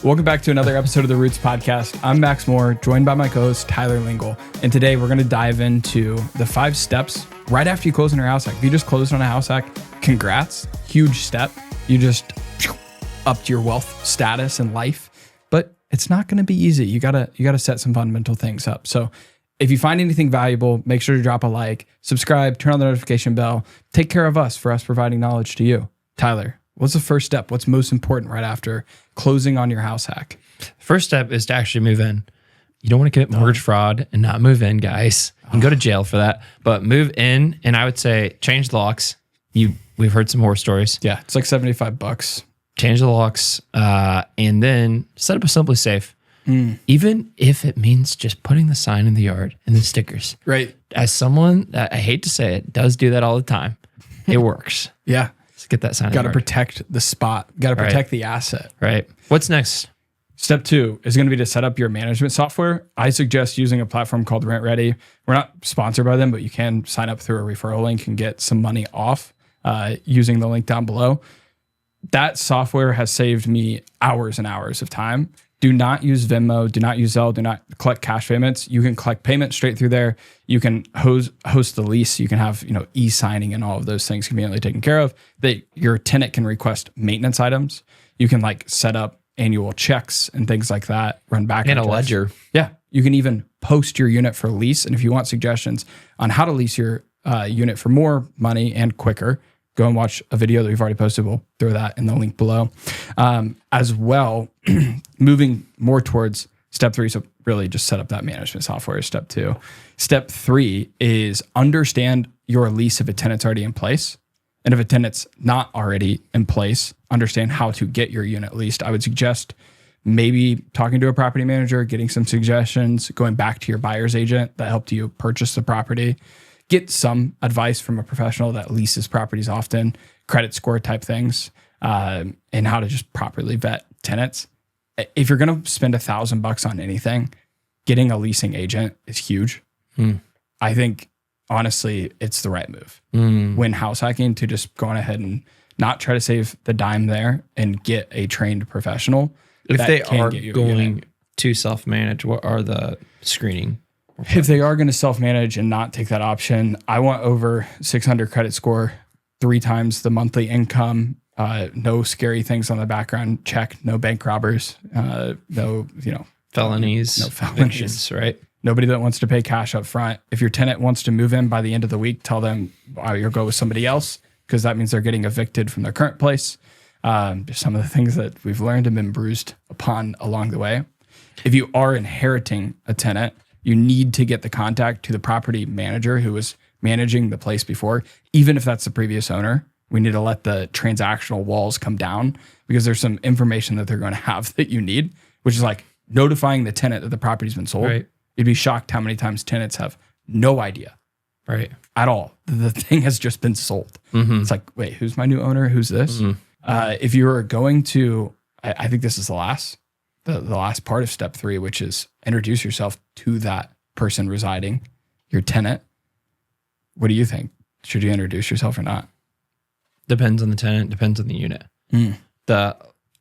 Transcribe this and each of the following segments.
Welcome back to another episode of the Roots Podcast. I'm Max Moore, joined by my co-host Tyler Lingle. And today we're going to dive into the 5 steps right after you close on your house hack. If you just closed on a house hack, congrats. Huge step. You just upped your wealth status in life. But it's not going to be easy. You gotta set some fundamental things up. So if you find anything valuable, make sure to drop a like, subscribe, turn on the notification bell. Take care of us for us providing knowledge to you. Tyler, what's the first step? What's most important right after closing on your house hack? First step is to actually move in. You don't want to commit mortgage fraud and not move in, guys. You can go to jail for that, but move in. And I would say change the locks. We've heard some horror stories. Yeah, it's like $75. Change the locks, and then set up a Simply Safe. Even if it means just putting the sign in the yard and the stickers. Right. As someone that I hate to say it, does do that all the time. It works. Yeah. Let's get that sign. Got to protect the spot. Got to protect the asset. Right. What's next? Step 2 is going to be to set up your management software. I suggest using a platform called Rent Ready. We're not sponsored by them, but you can sign up through a referral link and get some money off using the link down below. That software has saved me hours and hours of time. Do not use Venmo. Do not use Zelle. Do not collect cash payments. You can collect payments straight through there. You can host the lease. You can have e-signing and all of those things conveniently taken care of. Your tenant can request maintenance items. You can set up annual checks and things like that. Run back and a ledger. Yeah, you can even post your unit for lease. And if you want suggestions on how to lease your unit for more money and quicker, go and watch a video that we've already posted. We'll throw that in the link below. As well, moving more towards step 3. So really just set up that management software is step 2. Step 3 is understand your lease if a tenant's already in place. And if a tenant's not already in place, understand how to get your unit leased. I would suggest maybe talking to a property manager, getting some suggestions, going back to your buyer's agent that helped you purchase the property. Get some advice from a professional that leases properties often, credit score type things, and how to just properly vet tenants. If you're going to spend $1,000 on anything, getting a leasing agent is huge. I think, honestly, it's the right move. When house hacking, to just go on ahead and not try to save the dime there and get a trained professional. If they are going to self-manage, what are the screening? If they are going to self-manage and not take that option, I want over 600 credit score, 3 times the monthly income, no scary things on the background check, no bank robbers, no felonies, no felonies, evictions, right? Nobody that wants to pay cash up front. If your tenant wants to move in by the end of the week, tell them you'll go with somebody else, because that means they're getting evicted from their current place. Just some of the things that we've learned and been bruised upon along the way. If you are inheriting a tenant, you need to get the contact to the property manager who was managing the place before. Even if that's the previous owner, we need to let the transactional walls come down, because there's some information that they're going to have that you need, which is like notifying the tenant that the property's been sold. Right. You'd be shocked how many times tenants have no idea. Right. At all. The thing has just been sold. It's like, wait, who's my new owner? Who's this? If you're going to, I think this is the last part of step 3, which is introduce yourself to that person residing, your tenant. What do you think? Should you introduce yourself or not? Depends on the tenant, depends on the unit. The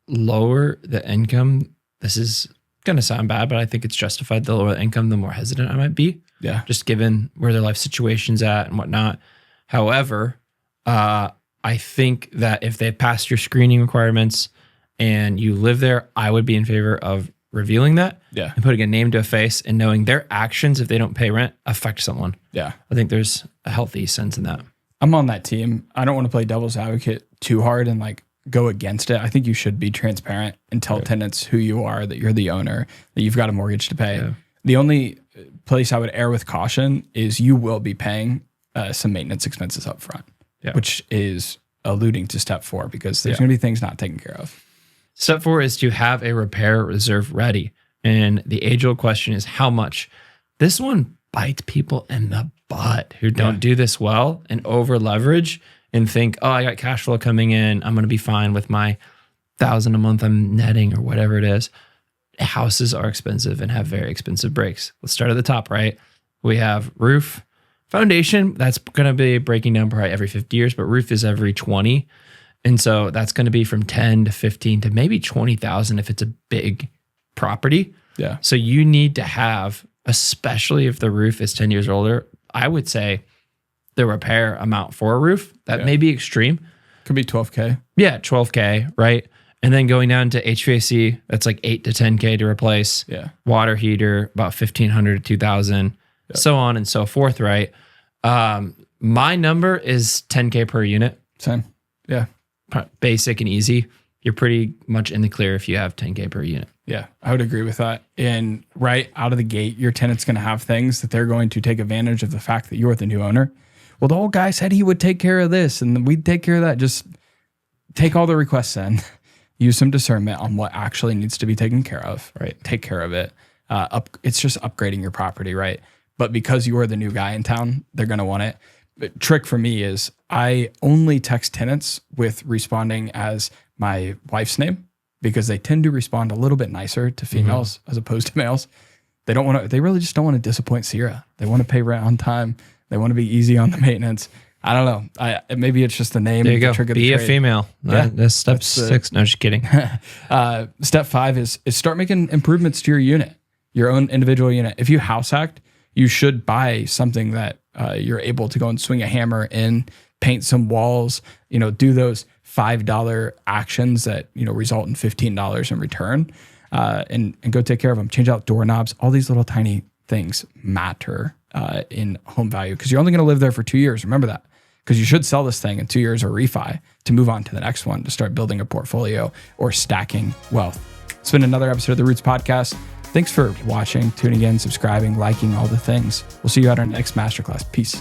lower the income, this is going to sound bad, but I think it's justified. The lower the income, the more hesitant I might be. Yeah. Just given where their life situation's at and whatnot. However, I think that if they passed your screening requirements and you live there, I would be in favor of revealing that and putting a name to a face and knowing their actions, if they don't pay rent, affect someone. Yeah. I think there's a healthy sense in that. I'm on that team. I don't want to play devil's advocate too hard and go against it. I think you should be transparent and tell tenants who you are, that you're the owner, that you've got a mortgage to pay. Yeah. The only place I would err with caution is you will be paying some maintenance expenses up front, which is alluding to step 4, because there's going to be things not taken care of. Step 4 is to have a repair reserve ready. And the age-old question is how much? This one bites people in the butt who don't do this well and over leverage and think, oh, I got cash flow coming in. I'm going to be fine with my $1,000 a month I'm netting or whatever it is. Houses are expensive and have very expensive breaks. Let's start at the top, right? We have roof, foundation. That's going to be breaking down probably every 50 years, but roof is every 20. And so that's going to be from 10 to 15 to maybe 20,000 if it's a big property. Yeah. So you need to have, especially if the roof is 10 years older, I would say the repair amount for a roof, that may be extreme. Could be $12K. Yeah, $12K, right? And then going down to HVAC, that's like $8 to $10K to replace. Yeah. Water heater, about $1,500 to $2,000, so on and so forth, right? My number is $10K per unit. Same. Yeah. Basic and easy. You're pretty much in the clear if you have $10K per unit. Yeah, I would agree with that. And right out of the gate, your tenant's going to have things that they're going to take advantage of the fact that you're the new owner. Well, the old guy said he would take care of this and we'd take care of that. Just take all the requests in, use some discernment on what actually needs to be taken care of, right? Take care of it. It's just upgrading your property, right? But because you are the new guy in town, they're going to want it. The trick for me is I only text tenants with responding as my wife's name because they tend to respond a little bit nicer to females as opposed to males. They really just don't want to disappoint Sierra. They want to pay rent on time. They want to be easy on the maintenance. I don't know. Maybe it's just the name. There you go. Be a female. Yeah. That's step 6. No, just kidding. Step 5 is start making improvements to your unit, your own individual unit. If you house hacked, you should buy something that you're able to go and swing a hammer in, paint some walls, do those $5 actions that, result in $15 in return, and go take care of them. Change out doorknobs. All these little tiny things matter in home value because you're only going to live there for 2 years. Remember that, because you should sell this thing in 2 years or refi to move on to the next one to start building a portfolio or stacking wealth. It's been another episode of the Roots Podcast. Thanks for watching, tuning in, subscribing, liking, all the things. We'll see you at our next masterclass. Peace.